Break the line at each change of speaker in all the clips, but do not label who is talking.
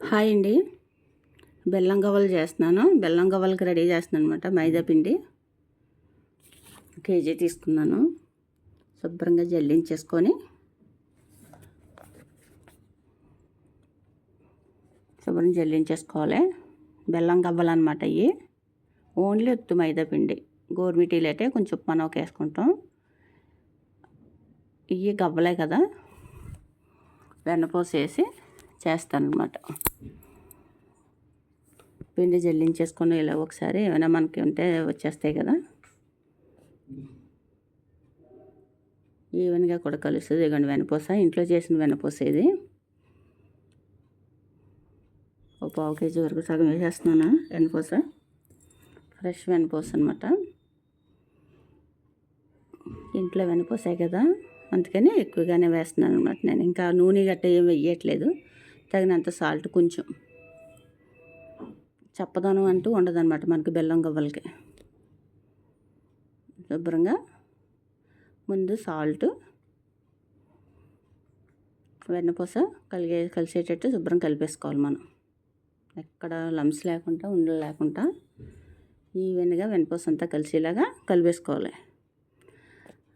Hi అండి. బెల్లం గవ్వలు చేస్తున్నాను. బెల్లం గవ్వలకి రెడీ చేస్తున్నాను అనమాట. మైదా పిండి కేజీ తీసుకున్నాను. శుభ్రంగా జల్లించేసుకొని జల్లించేసుకోవాలి. బెల్లం గవ్వలు అనమాట ఇవి. ఓన్లీ ఉత్తి మైదా పిండి. గోరుమిటీలు అయితే కొంచెం మనకు వేసుకుంటాం. ఇవి గవ్వలే కదా, వెన్నపూస వేసి చేస్తాను అనమాట. పిండి జల్లించేసుకొని ఇలా ఒకసారి ఏమైనా మనకి ఉంటే వచ్చేస్తాయి కదా. ఈవెన్గా కూడా కలుస్తుంది. ఇదిగోండి వెన్నపూస, ఇంట్లో చేసిన వెన్నపూస ఇది. ఒక పావు కేజీ వరకు సగం వేసేస్తున్నాను వెన్నపూస. ఫ్రెష్ వెన్నపూస అనమాట. ఇంట్లో వెన్నపూసాయి కదా, అందుకని ఎక్కువగానే వేస్తున్నాను అనమాట. నేను ఇంకా నూనె గట్ట ఏం వేయట్లేదు. తగినంత సాల్ట్, కొంచెం చప్పదనం అంటూ ఉండదన్నమాట మనకి బెల్లం గవ్వలకి. శుభ్రంగా ముందు సాల్ట్, వెన్నపూస కలిసేటట్టు శుభ్రం కలిపేసుకోవాలి మనం. ఎక్కడ లంప్స్ లేకుండా, ఉండలు లేకుండా ఈవెన్గా వెన్నపూస అంతా కలిసేలాగా కలిపేసుకోవాలి.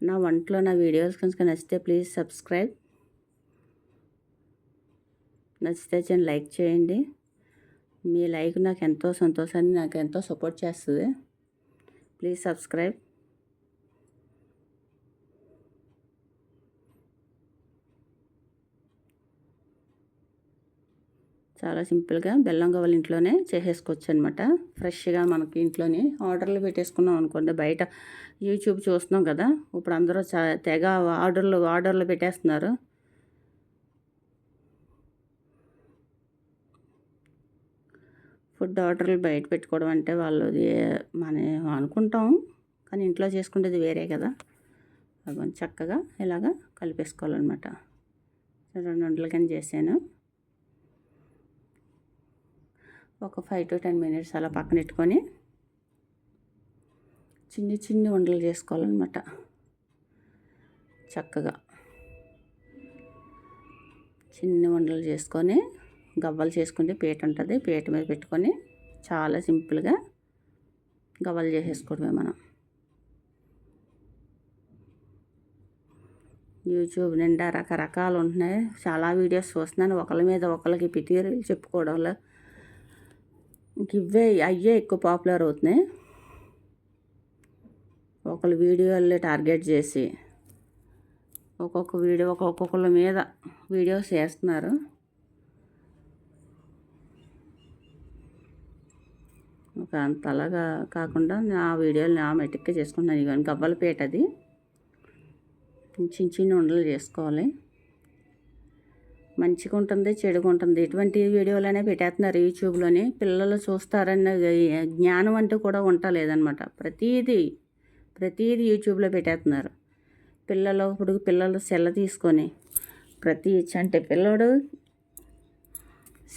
నా వంటలో నా వీడియోస్ కనుక నచ్చితే ప్లీజ్ సబ్స్క్రైబ్. నచ్చితే లైక్ చేయండి. మీ లైక్ నాకు ఎంతో సంతోషాన్ని, నాకు ఎంతో సపోర్ట్ చేస్తుంది. Please subscribe. చాలా సింపుల్గా బెల్లం గవ్వలు ఇంట్లోనే చేసేసుకోవచ్చు అనమాట. ఫ్రెష్గా మనకి ఇంట్లోనే ఆర్డర్లు పెట్టేసుకున్నాం అనుకోండి. బయట యూట్యూబ్ చూస్తున్నాం కదా, ఇప్పుడు అందరూ తెగ ఆర్డర్లు పెట్టేస్తున్నారు. ఫుడ్ ఆర్డర్లు బయట పెట్టుకోవడం అంటే వాళ్ళది మనం అనుకుంటాం, కానీ ఇంట్లో చేసుకుంటేది వేరే కదా. అది చక్కగా ఇలాగా కలిపేసుకోవాలన్నమాట. 2 వంటలు కానీ చేశాను. ఒక 5 to 10 minutes అలా పక్కన పెట్టుకొని చిన్ని ఉండలు చేసుకోవాలన్నమాట. చక్కగా చిన్ని ఉండలు చేసుకొని గవ్వలు చేసుకుంటే పీట ఉంటుంది. పీట మీద పెట్టుకొని చాలా సింపుల్గా గవ్వలు చేసేసుకోవడమే మనం. యూట్యూబ్ నిండా రకరకాలు ఉంటున్నాయి. చాలా వీడియోస్ చూస్తున్నాను. ఒకరి మీద ఒకరికి పిటీలు చెప్పుకోవడంలో అయ్యే ఎక్కువ పాపులర్ అవుతున్నాయి. ఒకళ్ళ వీడియోలు టార్గెట్ చేసి ఒక్కొక్కళ్ళ మీద వీడియోస్ చేస్తున్నారు. ఒక అంతలాగా కాకుండా నా వీడియోలు నా మెటిక్గా చేసుకుంటున్నాను. ఇవన్నీ గవ్వల పీట, అది చిన్న ఉండలు చేసుకోవాలి. మంచిగా ఉంటుంది, చెడుగా ఉంటుంది. ఎటువంటి వీడియోలనే పెట్టేస్తున్నారు యూట్యూబ్లోని. పిల్లలు చూస్తారన్న జ్ఞానం అంటూ కూడా ఉండలేదన్నమాట. ప్రతీది యూట్యూబ్లో పెట్టేస్తున్నారు. పిల్లలు సెల్ల తీసుకొని అంటే పిల్లడు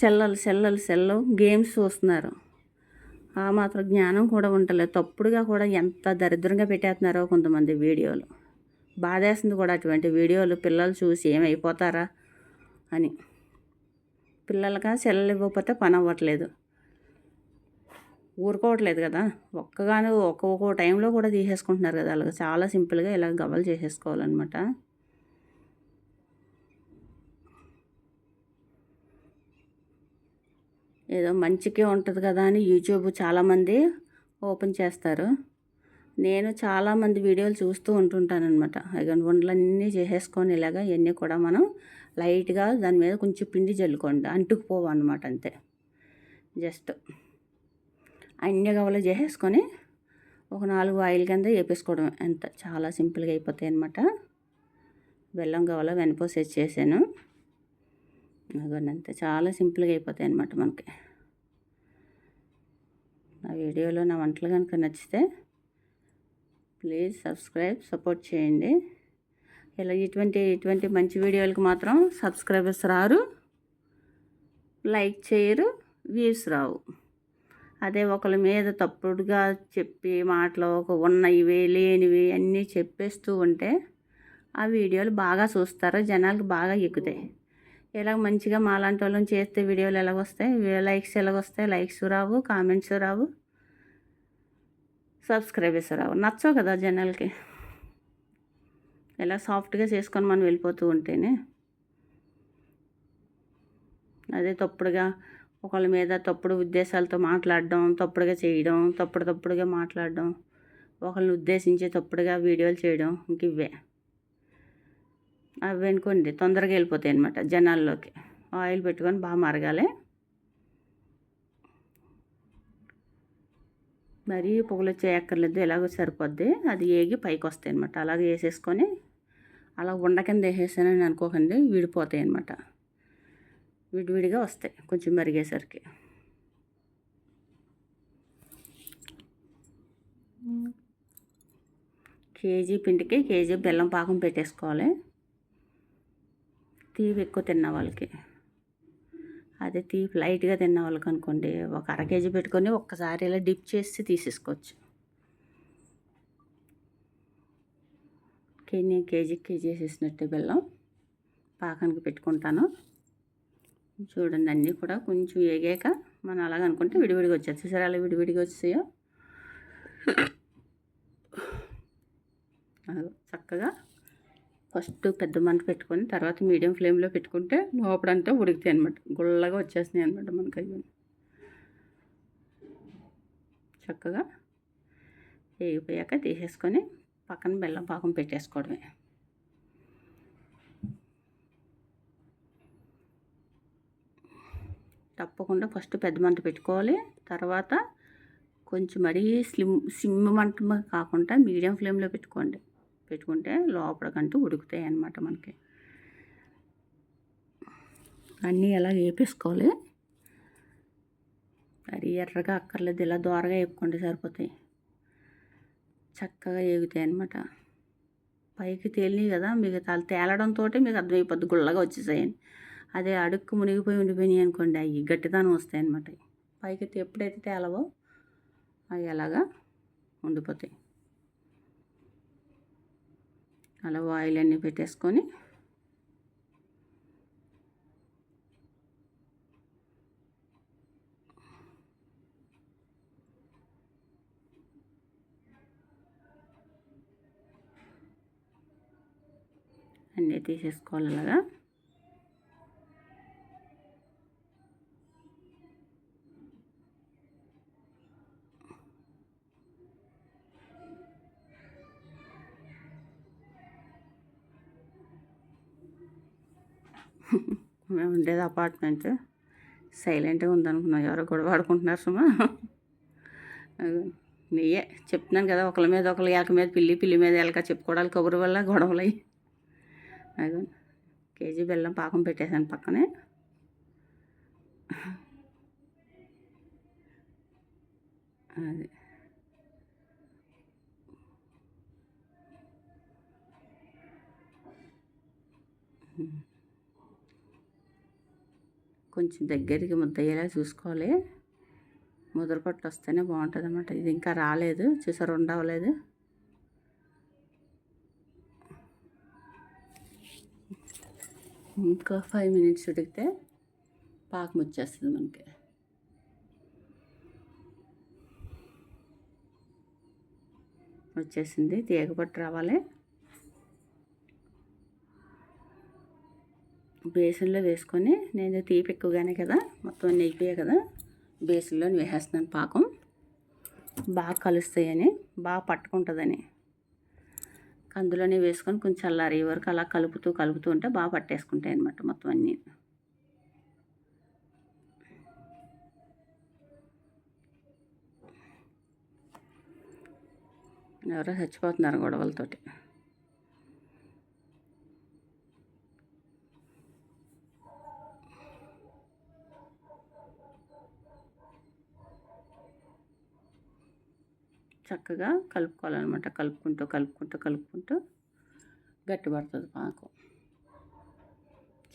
సెల్లు గేమ్స్ చూస్తున్నారు. ఆ మాత్రం జ్ఞానం కూడా ఉండలేదు. తప్పుడుగా కూడా ఎంత దరిద్రంగా పెట్టేస్తున్నారో కొంతమంది వీడియోలు. బాధేస్తుంది కూడా అటువంటి వీడియోలు పిల్లలు చూసి ఏమైపోతారా అని. పిల్లలకి సెల్లలు ఇవ్వకపోతే పని అవ్వట్లేదు, ఊరుకోవట్లేదు కదా. ఒక్కొక్క టైంలో కూడా తీసేసుకుంటున్నారు కదా. అలాగే చాలా సింపుల్గా ఇలా గవ్వలు చేసేసుకోవాలన్నమాట. ఏదో మంచిగా ఉంటుంది కదా అని యూట్యూబ్ చాలామంది ఓపెన్ చేస్తారు. నేను చాలామంది వీడియోలు చూస్తూ ఉంటుంటానన్నమాట. ఇక వంటలన్నీ చేసేసుకొని ఇలాగా ఇవన్నీ కూడా మనం లైట్గా దాని మీద కొంచెం పిండి జల్లుకోండి, అంటుకుపోవు అనమాట. అంతే, జస్ట్ అన్ని గవ్వలు చేసేసుకొని ఒక 4 ఆయిల్ కింద వేపేసుకోవడం. ఎంత చాలా సింపుల్గా అయిపోతాయి అనమాట. బెల్లం గవ్వలు వెన్నపూస చేసాను. అంతే, చాలా సింపుల్గా అయిపోతాయి అన్నమాట మనకి. నా వీడియోలో నా వంటలు కనుక నచ్చితే ప్లీజ్ సబ్స్క్రైబ్, సపోర్ట్ చేయండి. ఇలా ఇటువంటి మంచి వీడియోలకు మాత్రం సబ్స్క్రైబర్స్ రారు, లైక్ చేయరు, వ్యూస్ రావు. అదే ఒకరి మీద తప్పుడుగా చెప్పి మాటలు ఉన్నవి లేనివి అన్నీ చెప్పేస్తూ ఉంటే ఆ వీడియోలు బాగా చూస్తారు, జనాలకు బాగా ఎక్కుతాయి. ఎలా మంచిగా మాలాంటి వాళ్ళని చేస్తే వీడియోలు ఎలాగొస్తాయి, లైక్స్ ఎలాగొస్తాయి, లైక్స్ రావు, కామెంట్స్ రావు, సబ్స్క్రైబర్స్ రావు, నచ్చవు కదా జనాలకి. ఎలా సాఫ్ట్గా చేసుకొని మనం వెళ్ళిపోతూ ఉంటేనే. అదే తప్పుడుగా ఒకళ్ళ మీద తప్పుడు ఉద్దేశాలతో మాట్లాడడం, తప్పుడుగా చేయడం, తప్పుడుగా మాట్లాడడం, ఒకళ్ళని ఉద్దేశించి తప్పుడుగా వీడియోలు చేయడం, ఇంక ఇవే. అవి అనుకోండి తొందరగా వెళ్ళిపోతాయి అన్నమాట జనాల్లోకి. ఆయిల్ పెట్టుకొని బాగా మరగాలి. మరీ పొగలు చేయక్కర్లేదు, ఎలాగో సరిపోద్ది. అది ఏగి పైకి వస్తాయి అన్నమాట. అలాగే వేసేసుకొని అలా ఉండ కింద వేసేసానని అనుకోకండి, విడిపోతాయి అన్నమాట. విడివిడిగా వస్తాయి కొంచెం మరిగేసరికి. కేజీ పిండికి కేజీ బెల్లం పాకం పెట్టేసుకోవాలి. తీపి ఎక్కువ తిన్న వాళ్ళకి. అదే తీపి లైట్గా తిన్న వాళ్ళకి అనుకోండి, ఒక అర కేజీ పెట్టుకొని ఒక్కసారి ఇలా డిప్ చేసి తీసేసుకోవచ్చు. నేను కేజీ వేసేసినట్టే బెల్లం పాకానికి పెట్టుకుంటాను. చూడండి అన్నీ కూడా కొంచెం ఏగాక మనం అలాగ అనుకుంటే విడివిడిగా వచ్చేది. చూసారా అలా విడివిడిగా వచ్చాయో. చక్కగా ఫస్ట్ పెద్ద మంట పెట్టుకొని తర్వాత మీడియం ఫ్లేమ్లో పెట్టుకుంటే లోపడంతా ఉడుకుతాయి అనమాట. గుల్లగా వచ్చేస్తున్నాయి అనమాట మనకి అవి. చక్కగా వేగిపోయాక తీసేసుకొని పక్కన బెల్లం పాకం పెట్టేసుకోవడమే. తప్పకుండా ఫస్ట్ పెద్ద మంట పెట్టుకోవాలి. తర్వాత కొంచెం మరీ సిమ్ మంట కాకుండా మీడియం ఫ్లేమ్లో పెట్టుకుంటే లోపలికంటూ ఉడుకుతాయి అన్నమాట మనకి. అన్నీ ఎలా వేపేసుకోవాలి. అది ఎర్రగా అక్కర్లేదు, ఇలా దోరగా వేపుకుంటే సరిపోతాయి. చక్కగా వేగుతాయి అన్నమాట. పైకి తేలినాయి కదా, మీకు తేలడంతో మీకు అర్థమైపోద్ది గుల్లగా వచ్చేసాయని. అదే అడుక్కు మునిగిపోయి ఉండిపోయినాయి అనుకోండి, అవి గట్టిదనం వస్తాయి అన్నమాట. పైకి ఎప్పుడైతే తేలవో అవి అలాగా ఉండిపోతాయి. అలా ఆయిల్ అన్నీ పెట్టేసుకొని అన్నీ తీసేసుకోవాలి అలాగా. మేము ఉండేది అపార్ట్మెంట్, సైలెంట్గా ఉందనుకున్నాం. ఎవరో గొడవ ఆడుకుంటున్నారు సుమా. నెయ్యే చెప్తున్నాను కదా, ఒకళ్ళ మీద ఒకళ్ళు, ఎలక మీద పిల్లి మీద ఎలక చెప్పుకోవడాలు కబురు వల్ల గొడవలు అయ్యి. అదే కేజీ బెల్లం పాకం పెట్టేశాను పక్కనే. అది కొంచెం దగ్గరికి ముద్దయ్యేలా చూసుకోవాలి. ముద్రపట్టు వస్తేనే బాగుంటుంది అన్నమాట. ఇది ఇంకా రాలేదు, చూసారు ఉండవలేదు. ఇంకా 5 మినిట్స్ ఉడికితే పాకం వచ్చేస్తుంది మనకి. వచ్చేసింది, తీగపట్టు రావాలి. బేసన్లో వేసుకొని, నేను తీపి ఎక్కువగానే కదా, మొత్తం అన్నీ అయిపోయాయి కదా, బేసన్లో వేసేస్తున్నాను పాకం. బాగా కలుస్తాయని, బాగా పట్టుకుంటుందని అందులోనే వేసుకొని కొంచెం చల్లారే వరకు అలా కలుపుతూ ఉంటే బాగా పట్టేసుకుంటాయి అన్నమాట మొత్తం అన్నీ. ఎవరో చచ్చిపోతున్నారు గొడవలతోటి. చక్కగా కలుపుకోవాలన్నమాట. కలుపుకుంటూ గట్టిపడుతుంది పాకం.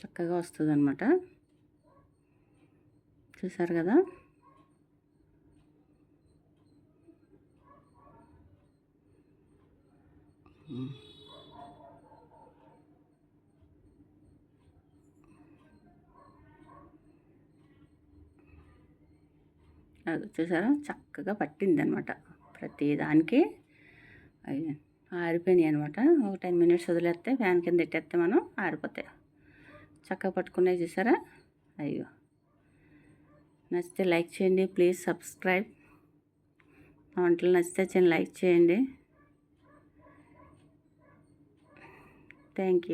చక్కగా వస్తుంది అన్నమాట. చూసారు కదా. అది చూసారా చక్కగా పట్టింది అనమాట. ప్రతి దానికి ఆరిపోయినాయి అనమాట. ఒక 10 మినిట్స్ వదిలేస్తే ఫ్యాన్ కింద పెట్టేస్తే మనం ఆరిపోతాయి. చక్కగా పట్టుకున్నాయి చూసారా. అయ్యో, నచ్చితే లైక్ చేయండి, ప్లీజ్ సబ్స్క్రైబ్. నా వంటలు నచ్చితే లైక్ చేయండి. Thank you.